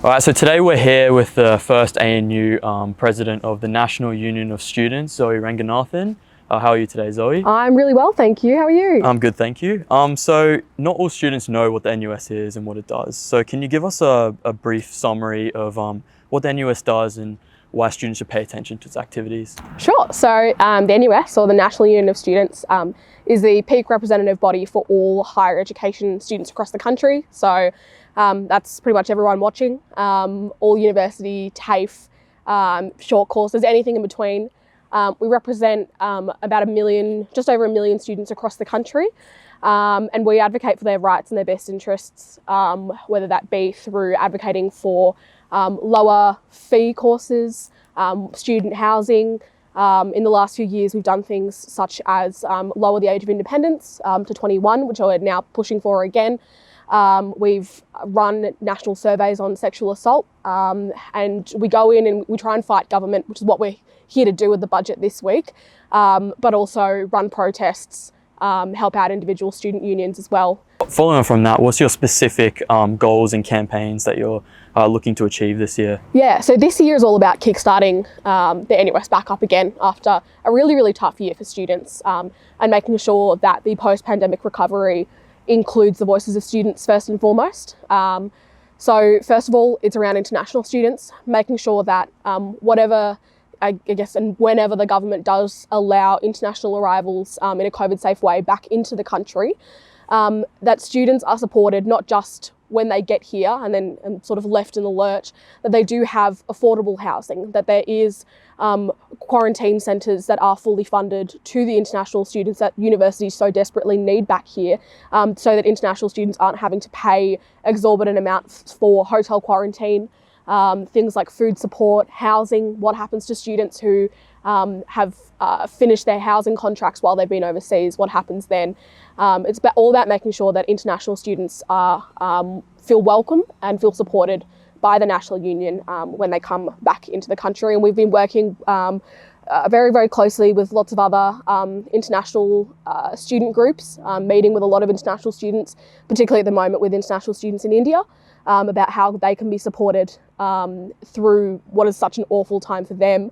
All right, so today we're here with the first ANU President of the National Union of Students, Zoe Ranganathan. How are you today, Zoe? I'm really well, thank you. How are you? I'm good, thank you. So not all students know what the NUS is and what it does. So can you give us a brief summary of what the NUS does and why students should pay attention to its activities? Sure. So the NUS, or the National Union of Students, is the peak representative body for all higher education students across the country. So that's pretty much everyone watching, all university, TAFE, short courses, anything in between. We represent about just over a million students across the country, and we advocate for their rights and their best interests, whether that be through advocating for lower fee courses, student housing. In the last few years, we've done things such as lower the age of independence to 21, which we're now pushing for again. We've run national surveys on sexual assault, and we go in and we try and fight government, which is what we're here to do with the budget this week, but also run protests, help out individual student unions as well. Following on from that, what's your specific goals and campaigns that you're looking to achieve this year? Yeah, so this year is all about kickstarting the NUS back up again after a really, really tough year for students, and making sure that the post-pandemic recovery includes the voices of students first and foremost. So first of all, it's around international students, making sure that whatever, I guess, and whenever the government does allow international arrivals in a COVID-safe way back into the country, that students are supported not just when they get here and then sort of left in the lurch, that they do have affordable housing, that there is quarantine centres that are fully funded to the international students that universities so desperately need back here, so that international students aren't having to pay exorbitant amounts for hotel quarantine. Things like food support, housing, what happens to students who have finished their housing contracts while they've been overseas, what happens then. It's all about making sure that international students feel welcome and feel supported by the National Union when they come back into the country. And we've been working very, very closely with lots of other international student groups, meeting with a lot of international students, particularly at the moment with international students in India, about how they can be supported through what is such an awful time for them.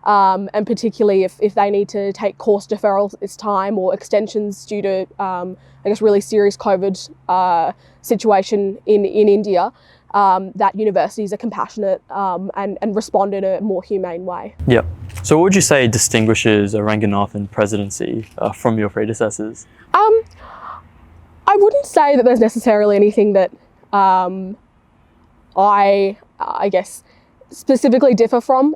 And particularly if they need to take course deferrals at this time or extensions due to, I guess, really serious COVID situation in India, that universities are compassionate and respond in a more humane way. Yep. So what would you say distinguishes a Ranganathan presidency from your predecessors? I wouldn't say that there's necessarily anything that I guess, specifically differ from,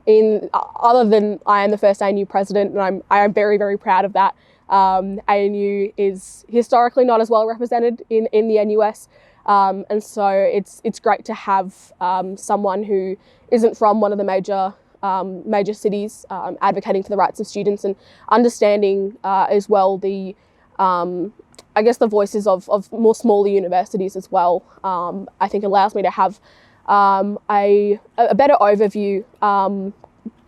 other than I am the first ANU president, and I am very, very proud of that. ANU is historically not as well represented in the NUS, and so it's great to have someone who isn't from one of the major cities advocating for the rights of students and understanding as well the I guess the voices of more smaller universities as well. I think allows me to have a better overview,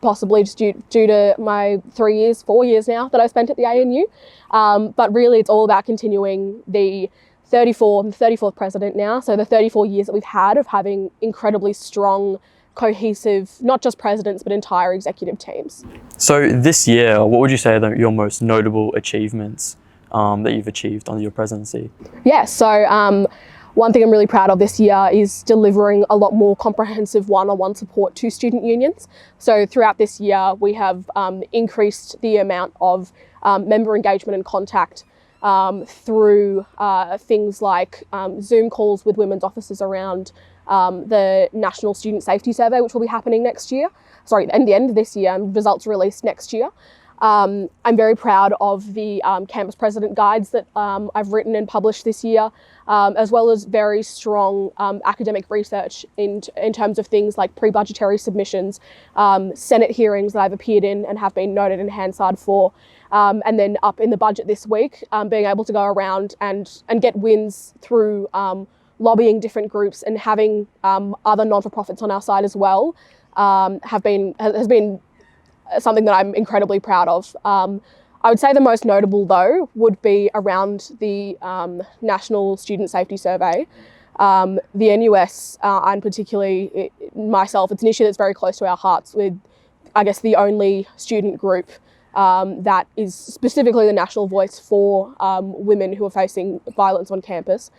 possibly just due to my 4 years now that I spent at the ANU. But really it's all about continuing the 34th president now. So the 34 years that we've had of having incredibly strong, cohesive, not just presidents, but entire executive teams. So this year, what would you say are your most notable achievements that you've achieved under your presidency? Yeah, so one thing I'm really proud of this year is delivering a lot more comprehensive one-on-one support to student unions. So throughout this year, we have increased the amount of member engagement and contact through things like Zoom calls with women's officers around the National Student Safety Survey, which will be happening next year. Sorry, at the end of this year, and results released next year. I'm very proud of the Campus President guides that I've written and published this year, as well as very strong academic research in terms of things like pre-budgetary submissions, Senate hearings that I've appeared in and have been noted in Hansard for, and then up in the budget this week, being able to go around and get wins through lobbying different groups and having other non-for-profits on our side as well, has been something that I'm incredibly proud of. I would say the most notable though would be around the National Student Safety Survey. The NUS, and particularly myself, it's an issue that's very close to our hearts, with, I guess, the only student group that is specifically the national voice for women who are facing violence on campus.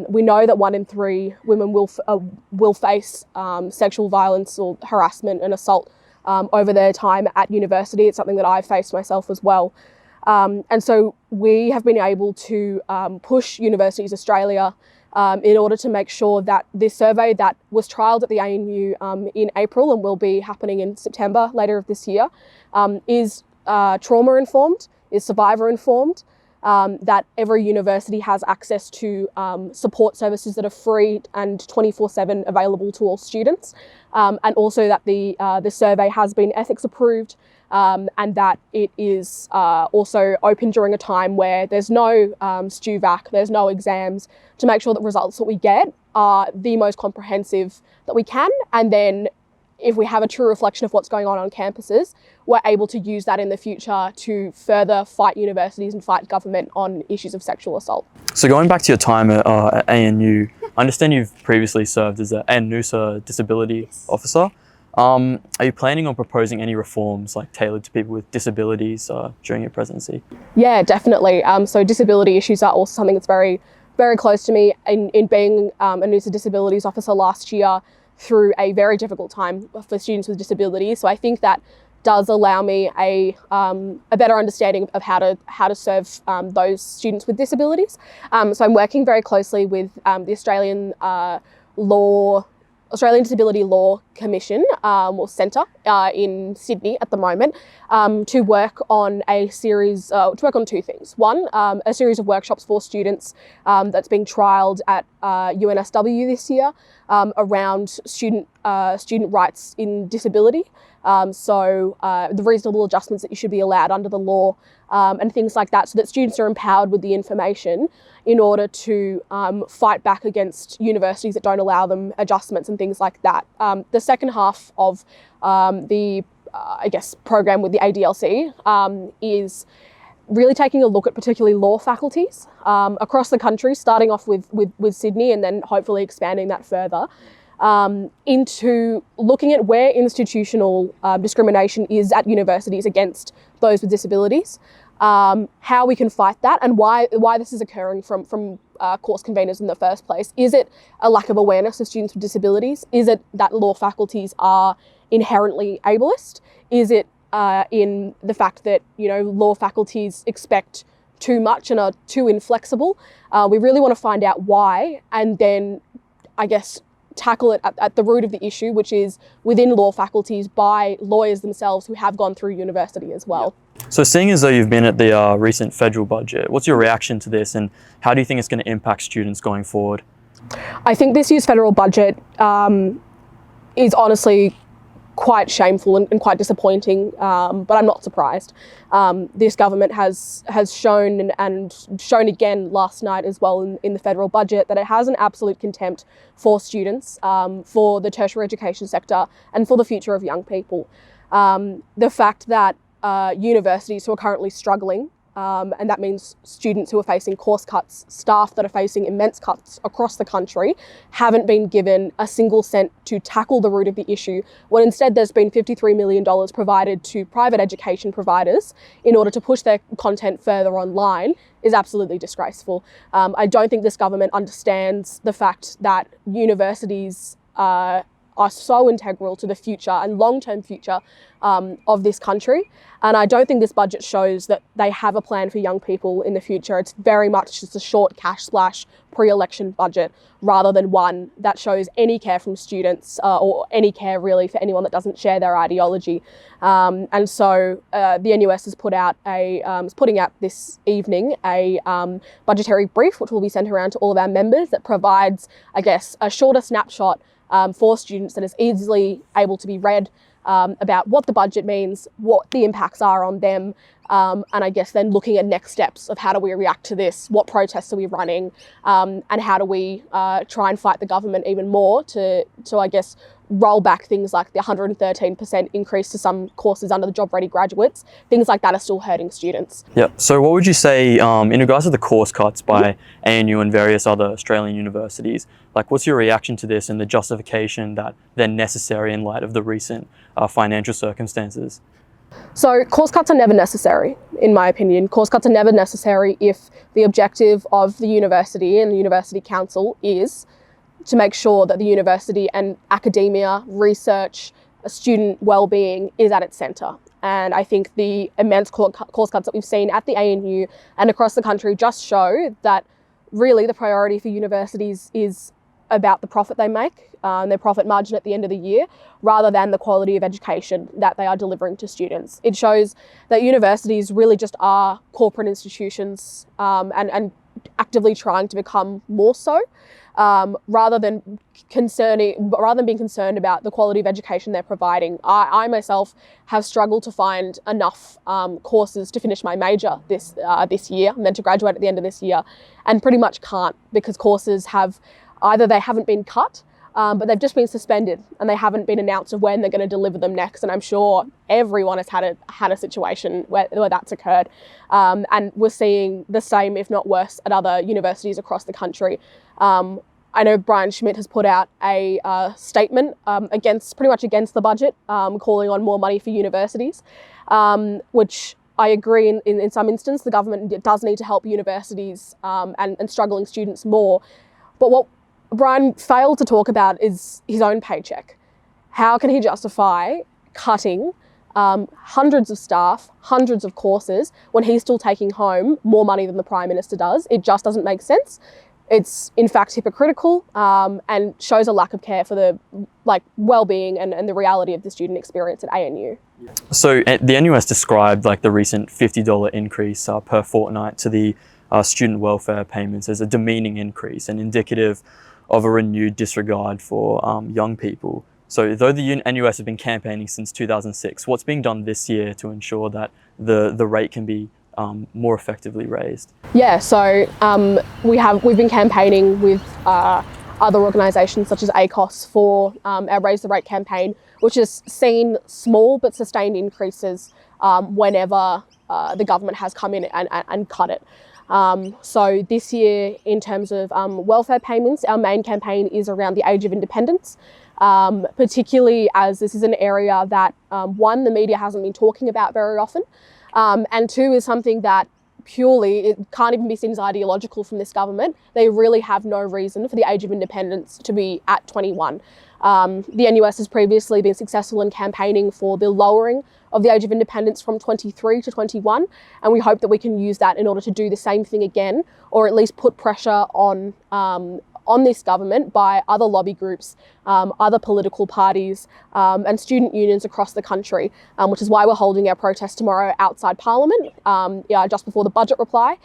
We know that 1 in 3 women will face sexual violence or harassment and assault over their time at university. It's something that I've faced myself as well. And so we have been able to push Universities Australia in order to make sure that this survey that was trialled at the ANU in April and will be happening in September later of this year is trauma-informed, is survivor-informed, that every university has access to support services that are free and 24/7 available to all students, and also that the survey has been ethics approved, and that it is also open during a time where there's no STUVAC, there's no exams, to make sure that results that we get are the most comprehensive that we can. And then if we have a true reflection of what's going on campuses, we're able to use that in the future to further fight universities and fight government on issues of sexual assault. So going back to your time at ANU, I understand you've previously served as a NUS disability officer. Are you planning on proposing any reforms like tailored to people with disabilities during your presidency? Yeah, definitely. So disability issues are also something that's very, very close to me. In being a NUS disabilities officer last year through a very difficult time for students with disabilities. So I think that does allow me a better understanding of how to serve those students with disabilities. So I'm working very closely with the Australian Disability Law Commission or Centre in Sydney at the moment to work on two things. One, a series of workshops for students that's being trialled at UNSW this year around student rights in disability. So the reasonable adjustments that you should be allowed under the law and things like that, so that students are empowered with the information in order to fight back against universities that don't allow them adjustments and things like that. The second half of the program with the ADLC is really taking a look at particularly law faculties across the country, starting off with Sydney and then hopefully expanding that further. Into looking at where institutional discrimination is at universities against those with disabilities, how we can fight that, and why this is occurring from course conveners in the first place. Is it a lack of awareness of students with disabilities? Is it that law faculties are inherently ableist? Is it in the fact that law faculties expect too much and are too inflexible? We really want to find out why, and then tackle it at the root of the issue, which is within law faculties by lawyers themselves who have gone through university as well. So seeing as though you've been at the recent federal budget, what's your reaction to this, and how do you think it's going to impact students going forward? I think this year's federal budget is honestly quite shameful and quite disappointing, but I'm not surprised. This government has shown and shown again last night as well in the federal budget that it has an absolute contempt for students, for the tertiary education sector, and for the future of young people. The fact that universities who are currently struggling, and that means students who are facing course cuts, staff that are facing immense cuts across the country, haven't been given a single cent to tackle the root of the issue, when instead there's been $53 million provided to private education providers in order to push their content further online, is absolutely disgraceful. I don't think this government understands the fact that universities are so integral to the future and long-term future of this country. And I don't think this budget shows that they have a plan for young people in the future. It's very much just a short cash splash pre-election budget, rather than one that shows any care from students or any care really for anyone that doesn't share their ideology. And so the NUS is putting out this evening a budgetary brief, which will be sent around to all of our members, that provides, a shorter snapshot for students that is easily able to be read about what the budget means, what the impacts are on them, and then looking at next steps of how do we react to this, what protests are we running, and how do we try and fight the government even more to roll back things like the 113% increase to some courses under the job ready graduates. Things like that are still hurting students. Yeah. So what would you say in regards to the course cuts by ANU and various other Australian universities? Like, what's your reaction to this and the justification that they're necessary in light of the recent financial circumstances? So course cuts are never necessary, in my opinion. Course cuts are never necessary if the objective of the university and the university council is to make sure that the university and academia, research, student well-being is at its centre. And I think the immense course cuts that we've seen at the ANU and across the country just show that really the priority for universities is about the profit they make, their profit margin at the end of the year, rather than the quality of education that they are delivering to students. It shows that universities really just are corporate institutions and actively trying to become more so, rather than being concerned about the quality of education they're providing. I myself have struggled to find enough courses to finish my major this year. I'm meant to graduate at the end of this year, and pretty much can't, because courses have either they haven't been cut, but they've just been suspended and they haven't been announced of when they're going to deliver them next. And I'm sure everyone has had a situation where that's occurred. And we're seeing the same, if not worse, at other universities across the country. I know Brian Schmidt has put out a statement pretty much against the budget, calling on more money for universities, which I agree in some instance the government does need to help universities and struggling students more. But what Brian failed to talk about is his own paycheck. How can he justify cutting hundreds of staff, hundreds of courses, when he's still taking home more money than the Prime Minister does? It just doesn't make sense. It's in fact hypocritical and shows a lack of care for the well-being and the reality of the student experience at ANU. So the NUS described the recent $50 increase per fortnight to the student welfare payments as a demeaning increase and indicative of a renewed disregard for young people. So though the NUS have been campaigning since 2006, what's being done this year to ensure that the rate can be more effectively raised? Yeah, so we've been campaigning with other organisations such as ACOS for our Raise the Rate campaign, which has seen small but sustained increases whenever the government has come in and cut it. So this year, in terms of welfare payments, our main campaign is around the age of independence, particularly as this is an area that, one, the media hasn't been talking about very often, and two, is something that purely, it can't even be seen as ideological from this government. They really have no reason for the age of independence to be at 21. The NUS has previously been successful in campaigning for the lowering of the age of independence from 23 to 21, and we hope that we can use that in order to do the same thing again, or at least put pressure on this government by other lobby groups, other political parties, and student unions across the country, which is why we're holding our protest tomorrow outside Parliament, just before the budget reply,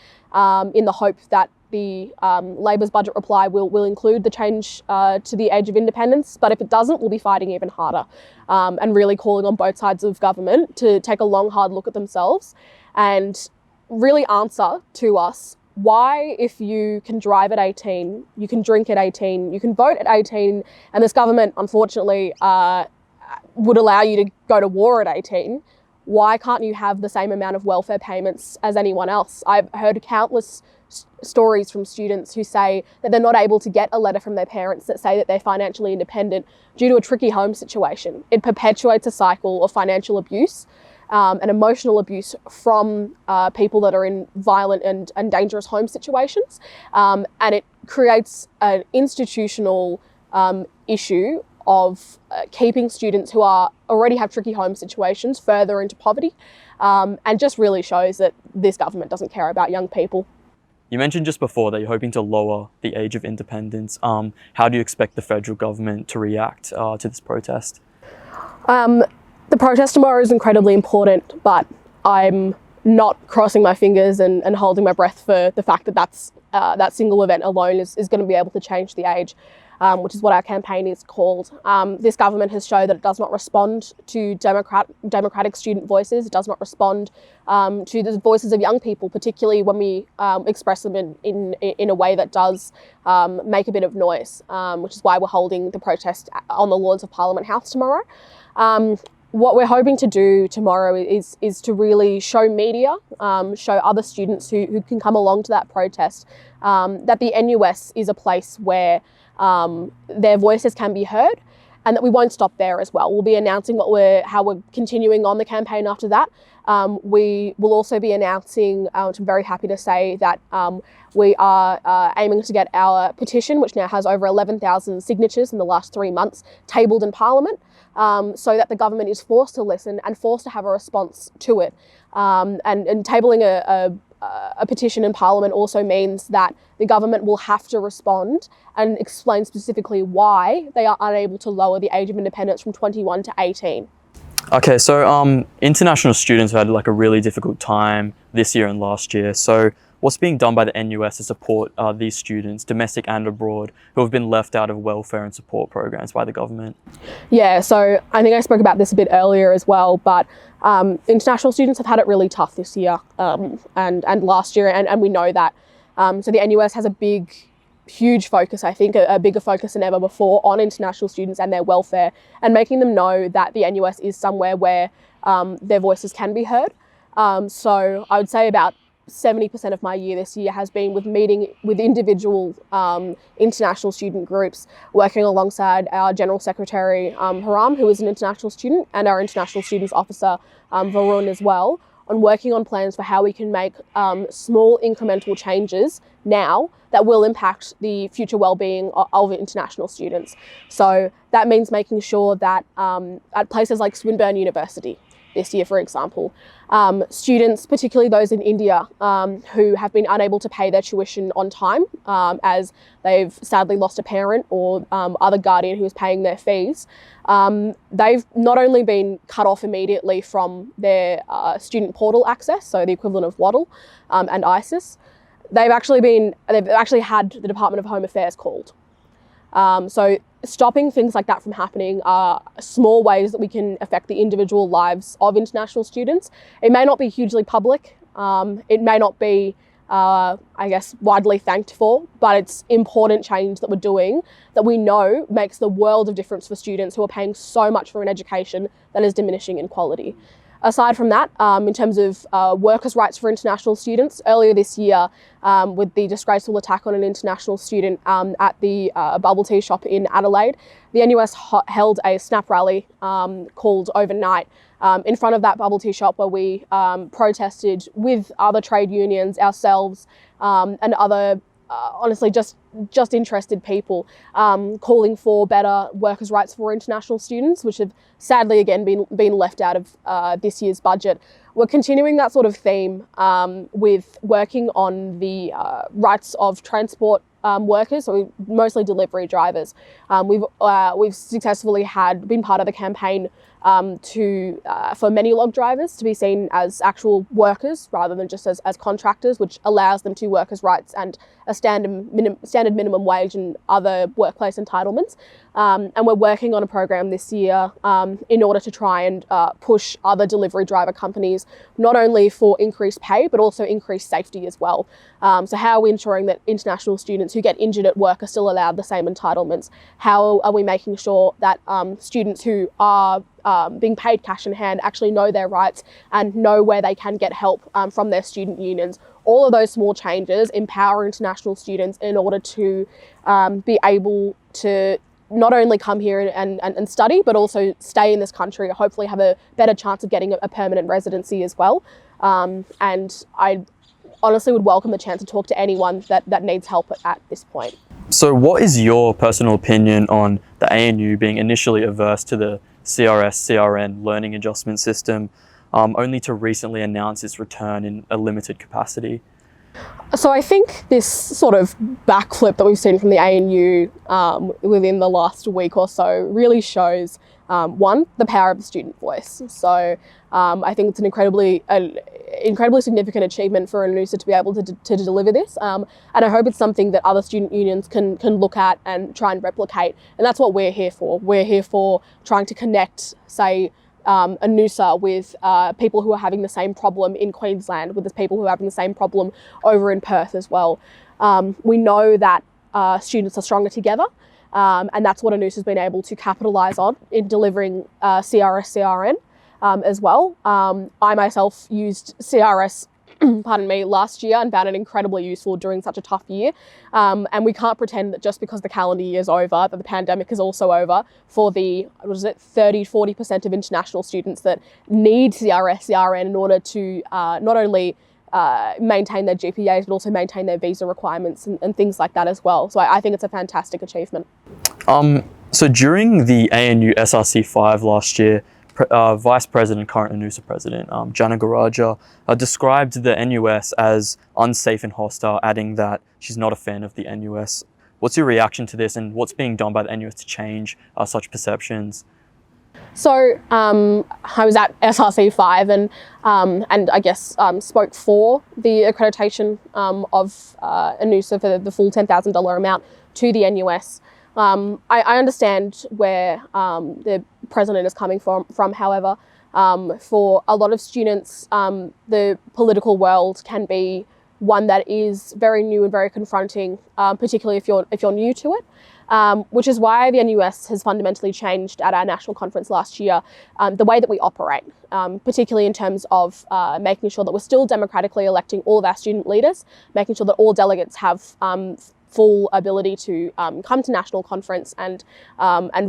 in the hope that the Labor's budget reply will include the change to the age of independence. But if it doesn't, we'll be fighting even harder, and really calling on both sides of government to take a long, hard look at themselves and really answer to us why, if you can drive at 18, you can drink at 18, you can vote at 18, and this government, unfortunately, would allow you to go to war at 18, why can't you have the same amount of welfare payments as anyone else? I've heard countless stories from students who say that they're not able to get a letter from their parents that say that they're financially independent due to a tricky home situation. It perpetuates a cycle of financial abuse and emotional abuse from people that are in violent and dangerous home situations. And it creates an institutional issue of keeping students who already have tricky home situations further into poverty, and just really shows that this government doesn't care about young people. You mentioned just before that you're hoping to lower the age of independence. How do you expect the federal government to react to this protest? The protest tomorrow is incredibly important, but I'm not crossing my fingers and holding my breath for the fact that that single event alone is going to be able to change the age. which is what our campaign is called. This government has shown that it does not respond to democratic student voices. It does not respond to the voices of young people, particularly when we express them in a way that does make a bit of noise, which is why we're holding the protest on the lawns of Parliament House tomorrow. What we're hoping to do tomorrow is to really show media, show other students who can come along to that protest, that the NUS is a place where their voices can be heard, and that we won't stop there as well. We'll be announcing how we're continuing on the campaign after that. We will also be announcing, which I'm very happy to say, that we are aiming to get our petition, which now has over 11,000 signatures in the last 3 months, tabled in Parliament, so that the government is forced to listen and forced to have a response to it. And tabling a petition in Parliament also means that the government will have to respond and explain specifically why they are unable to lower the age of independence from 21 to 18. Okay, so international students have had like a really difficult time this year and last year. So what's being done by the NUS to support these students, domestic and abroad, who have been left out of welfare and support programs by the government? Yeah, so I think I spoke about this a bit earlier as well, but international students have had it really tough this year and last year, and we know that. So the NUS has a huge focus, I think, a bigger focus than ever before on international students and their welfare, and making them know that the NUS is somewhere where their voices can be heard. So I would say about 70% of my year this year has been with meeting with individual international student groups, working alongside our General Secretary, Haram, who is an international student, and our International Students Officer, Varun, as well, on working on plans for how we can make small incremental changes now that will impact the future well-being of international students. So that means making sure that at places like Swinburne University this year, for example, students, particularly those in India, who have been unable to pay their tuition on time as they've sadly lost a parent or other guardian who is paying their fees, they've not only been cut off immediately from their student portal access, so the equivalent of Waddle and ISIS, they've actually had the Department of Home Affairs called. So stopping things like that from happening are small ways that we can affect the individual lives of international students. It may not be hugely public, it may not be, I guess, widely thanked for, but it's important change that we're doing that we know makes the world of difference for students who are paying so much for an education that is diminishing in quality. Aside from that, in terms of workers' rights for international students, earlier this year, with the disgraceful attack on an international student at the bubble tea shop in Adelaide, the NUS held a snap rally called Overnight in front of that bubble tea shop, where we protested with other trade unions, ourselves, and other honestly just interested people, calling for better workers' rights for international students, which have sadly again been left out of this year's budget. We're continuing that sort of theme with working on the rights of transport workers, so mostly delivery drivers. We've successfully been part of the campaign for many log drivers to be seen as actual workers rather than just as contractors, which allows them to workers' rights and a standard minimum wage and other workplace entitlements. And we're working on a program this year in order to try and push other delivery driver companies not only for increased pay but also increased safety as well. So how are we ensuring that international students who get injured at work are still allowed the same entitlements? How are we making sure that students who are being paid cash in hand actually know their rights and know where they can get help from their student unions? All of those small changes empower international students in order to be able to not only come here and study, but also stay in this country, hopefully have a better chance of getting a permanent residency as well. And I honestly would welcome the chance to talk to anyone that needs help at this point. So what is your personal opinion on the ANU being initially averse to the CRSCRN learning adjustment system, only to recently announce its return in a limited capacity? So I think this sort of backflip that we've seen from the ANU within the last week or so really shows, one, the power of the student voice. So I think it's an incredibly significant achievement for NUSA to be able to deliver this. And I hope it's something that other student unions can look at and try and replicate. And that's what we're here for. We're here for trying to connect, say, a NUSA with people who are having the same problem in Queensland, with the people who are having the same problem over in Perth as well. We know that students are stronger together, and that's what a NUSA has been able to capitalise on in delivering CRSCRN as well. I myself used CRS last year and found it incredibly useful during such a tough year. And we can't pretend that just because the calendar year is over, that the pandemic is also over for the, 30-40% of international students that need CRSCRN in order to not only maintain their GPAs, but also maintain their visa requirements and things like that as well. So I think it's a fantastic achievement. So during the ANU SRC 5 last year, Vice President, current NUSA President, Jana Garaja, described the NUS as unsafe and hostile, adding that she's not a fan of the NUS. What's your reaction to this, and what's being done by the NUS to change such perceptions? So I was at SRC 5 and I guess spoke for the accreditation of NUSA for the full $10,000 amount to the NUS. I understand where the president is coming from, however, for a lot of students, the political world can be one that is very new and very confronting, particularly if you're new to it, which is why the NUS has fundamentally changed at our national conference last year, the way that we operate, particularly in terms of making sure that we're still democratically electing all of our student leaders, making sure that all delegates have full ability to come to national conference and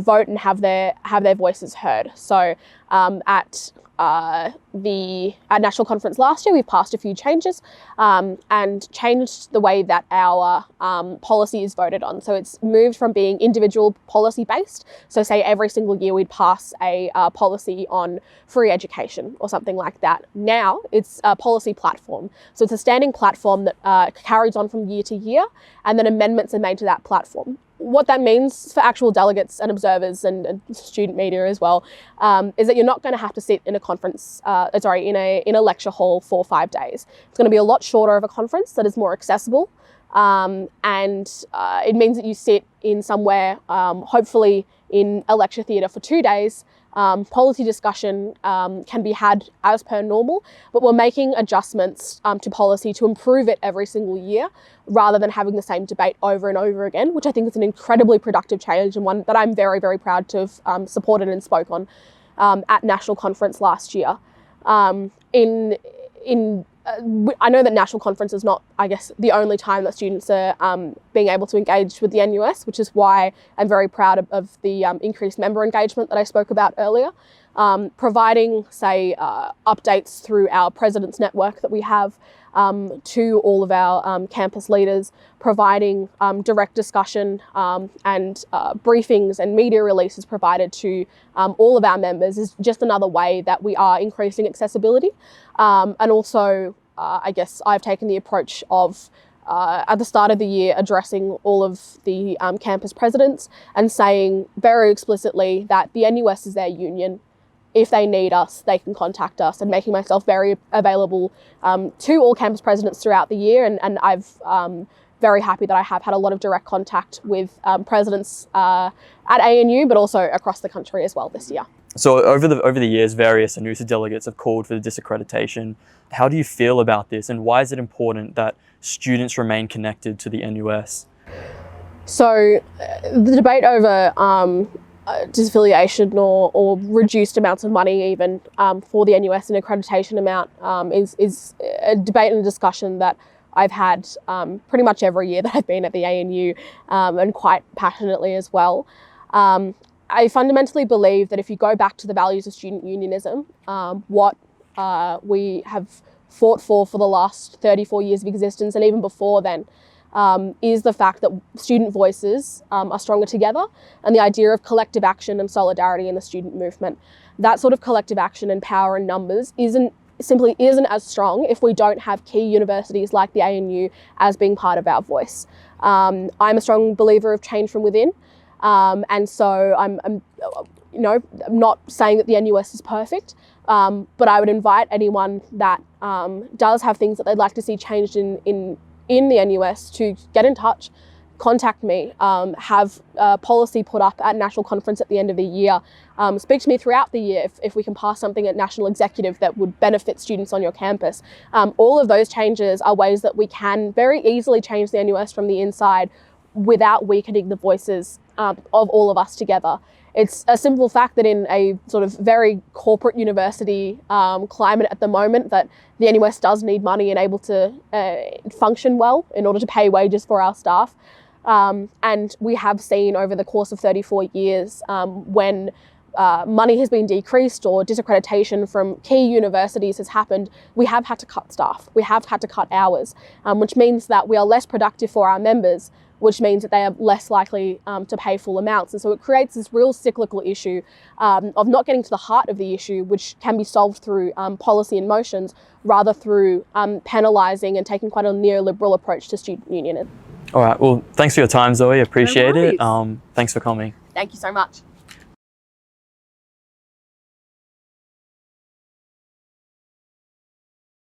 vote and have their voices heard. So at national conference last year, we've passed a few changes and changed the way that our policy is voted on. So it's moved from being individual policy based. So say every single year we'd pass a policy on free education or something like that. Now it's a policy platform. So it's a standing platform that carries on from year to year, and then amendments are made to that platform. What that means for actual delegates and observers and student media as well is that you're not going to have to sit in a conference, in a lecture hall for 5 days. It's going to be a lot shorter of a conference that is more accessible, and it means that you sit in somewhere, hopefully in a lecture theatre for 2 days. Policy discussion can be had as per normal, but we're making adjustments to policy to improve it every single year rather than having the same debate over and over again, which I think is an incredibly productive change and one that I'm very, very proud to have supported and spoke on at national conference last year. I know that national conference is not, I guess, the only time that students are being able to engage with the NUS, which is why I'm very proud of the increased member engagement that I spoke about earlier. Providing, say, updates through our President's Network that we have to all of our campus leaders, providing direct discussion and briefings and media releases provided to all of our members is just another way that we are increasing accessibility. And also, I guess I've taken the approach of at the start of the year addressing all of the campus presidents and saying very explicitly that the NUS is their union. If they need us, they can contact us, and making myself very available to all campus presidents throughout the year. And I've very happy that I have had a lot of direct contact with presidents at ANU, but also across the country as well this year. So over the years, various NUSA delegates have called for the disaccreditation. How do you feel about this, and why is it important that students remain connected to the NUS? So the debate over disaffiliation or reduced amounts of money even for the NUS and accreditation amount is a debate and a discussion that I've had pretty much every year that I've been at the ANU and quite passionately as well. I fundamentally believe that if you go back to the values of student unionism, what we have fought for the last 34 years of existence and even before then, is the fact that student voices are stronger together, and the idea of collective action and solidarity in the student movement. That sort of collective action and power in numbers isn't simply isn't as strong if we don't have key universities like the ANU as being part of our voice. I'm a strong believer of change from within, and so I'm not saying that the NUS is perfect, but I would invite anyone that does have things that they'd like to see changed in the NUS to get in touch, contact me, have a policy put up at National Conference at the end of the year, speak to me throughout the year if we can pass something at National Executive that would benefit students on your campus. All of those changes are ways that we can very easily change the NUS from the inside without weakening the voices of all of us together. It's a simple fact that in a sort of very corporate university climate at the moment, that the NUS does need money and able to function well in order to pay wages for our staff. And we have seen over the course of 34 years when money has been decreased or disaccreditation from key universities has happened, we have had to cut staff, we have had to cut hours, which means that we are less productive for our members, which means that they are less likely to pay full amounts. And so it creates this real cyclical issue of not getting to the heart of the issue, which can be solved through policy and motions, rather through penalising and taking quite a neoliberal approach to student union. All right, well, thanks for your time, Zoe. Appreciate it. worries. Thanks for coming. Thank you so much.